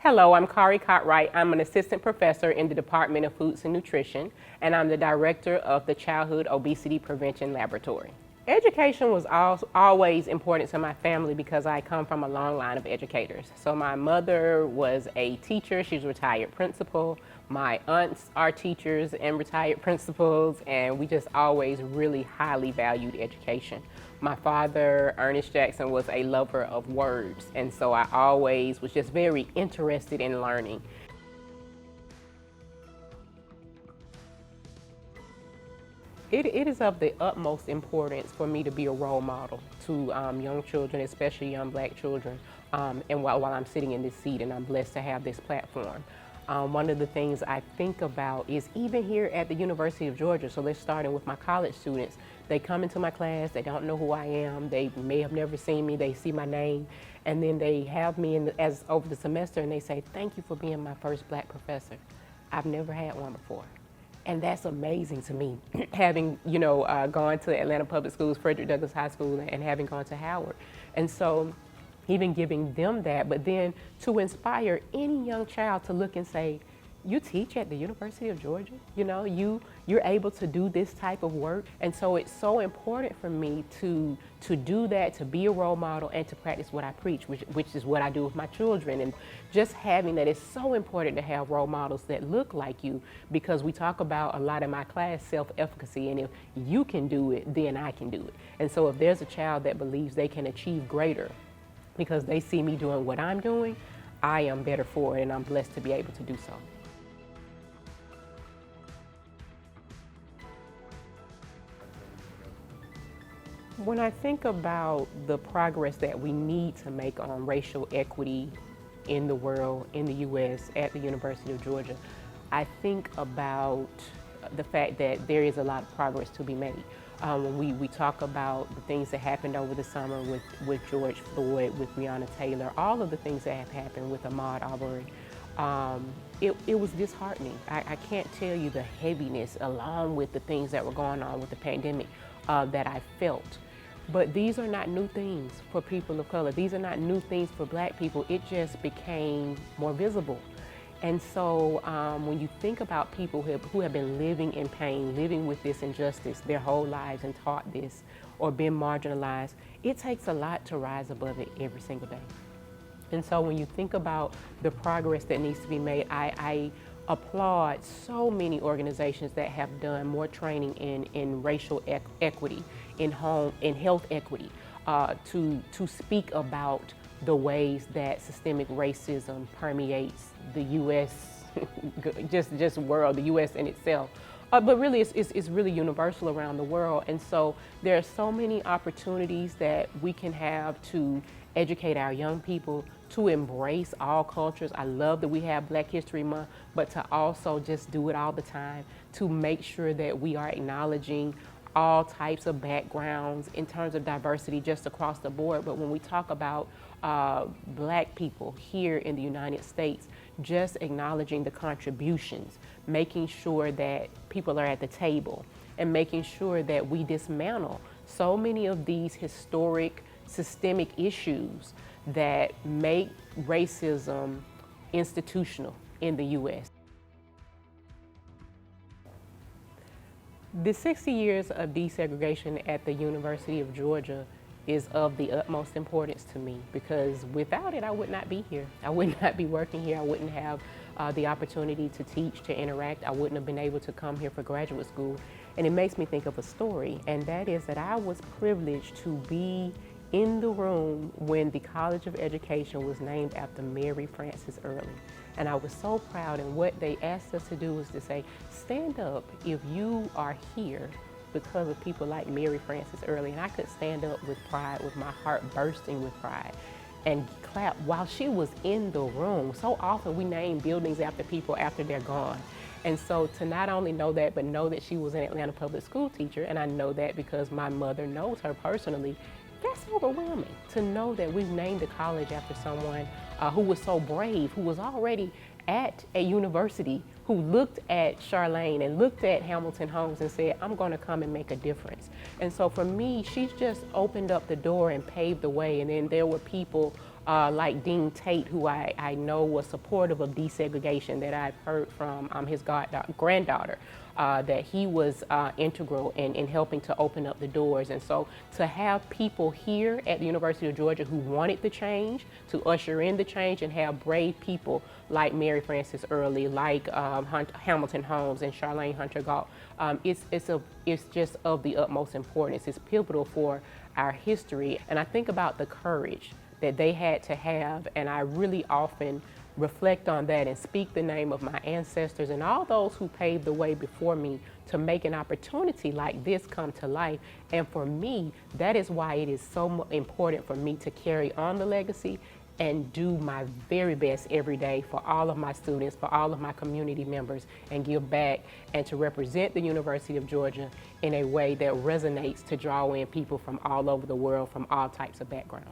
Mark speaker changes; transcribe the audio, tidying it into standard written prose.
Speaker 1: Hello, I'm Caree Cotwright. I'm an assistant professor in the Department of Foods and Nutrition, and I'm the director of the Childhood Obesity Prevention Laboratory. Education was always important to my family because I come from a long line of educators. So my mother was a teacher, she's a retired principal. My aunts are teachers and retired principals, and we just always really highly valued education. My father, Ernest Jackson, was a lover of words, and so I always was just very interested in learning. It is of the utmost importance for me to be a role model to young children, especially young black children, and while I'm sitting in this seat and I'm blessed to have this platform. One of the things I think about is even here at the University of Georgia, so they're starting with my college students, they come into my class, they don't know who I am, they may have never seen me, they see my name, and then they have me as over the semester and they say, "Thank you for being my first black professor. I've never had one before." And that's amazing to me, having gone to Atlanta Public Schools, Frederick Douglass High School, and having gone to Howard. And so even giving them that, but then to inspire any young child to look and say, "You teach at the University of Georgia, you're able to do this type of work." And so it's so important for me to do that, to be a role model and to practice what I preach, which is what I do with my children. And just having that, is so important to have role models that look like you, because we talk about a lot in my class self-efficacy, and if you can do it, then I can do it. And so if there's a child that believes they can achieve greater because they see me doing what I'm doing, I am better for it, and I'm blessed to be able to do so. When I think about the progress that we need to make on racial equity in the world, in the U.S., at the University of Georgia, I think about the fact that there is a lot of progress to be made. When we talk about the things that happened over the summer with George Floyd, with Breonna Taylor, all of the things that have happened with Ahmaud Arbery, it was disheartening. I can't tell you the heaviness, along with the things that were going on with the pandemic, that I felt. But these are not new things for people of color. These are not new things for black people. It just became more visible. And so when you think about people who have been living in pain, living with this injustice their whole lives and taught this or been marginalized, it takes a lot to rise above it every single day. And so when you think about the progress that needs to be made, I applaud so many organizations that have done more training in racial equity, in health equity, to speak about the ways that systemic racism permeates the U.S. just world, the U.S. in itself. But really, it's really universal around the world. And so there are so many opportunities that we can have to educate our young people to embrace all cultures. I love that we have Black History Month, but to also just do it all the time, to make sure that we are acknowledging all types of backgrounds in terms of diversity just across the board. But when we talk about black people here in the United States, just acknowledging the contributions, making sure that people are at the table, and making sure that we dismantle so many of these historic systemic issues that make racism institutional in the U.S. The 60 years of desegregation at the University of Georgia is of the utmost importance to me, because without it, I would not be here. I would not be working here. I wouldn't have the opportunity to teach, to interact. I wouldn't have been able to come here for graduate school. And it makes me think of a story, and that is that I was privileged to be in the room when the College of Education was named after Mary Frances Early. And I was so proud, and what they asked us to do was to say, stand up if you are here because of people like Mary Frances Early. And I could stand up with pride, with my heart bursting with pride, and clap while she was in the room. So often we name buildings after people after they're gone. And so to not only know that, but know that she was an Atlanta public school teacher, and I know that because my mother knows her personally, that's overwhelming to know that we've named a college after someone who was so brave, who was already at a university, who looked at Charlene and looked at Hamilton Holmes and said, "I'm going to come and make a difference." And so for me, she's just opened up the door and paved the way. And then there were people like Dean Tate, who I know was supportive of desegregation, that I've heard from his granddaughter, that he was integral in helping to open up the doors. And so to have people here at the University of Georgia who wanted the change, to usher in the change, and have brave people like Mary Frances Early, like Hamilton Holmes and Charlene Hunter Galt, it's just of the utmost importance. It's pivotal for our history. And I think about the courage that they had to have, and I really often reflect on that and speak the name of my ancestors and all those who paved the way before me to make an opportunity like this come to life. And for me, that is why it is so important for me to carry on the legacy and do my very best every day for all of my students, for all of my community members, and give back and to represent the University of Georgia in a way that resonates to draw in people from all over the world, from all types of backgrounds.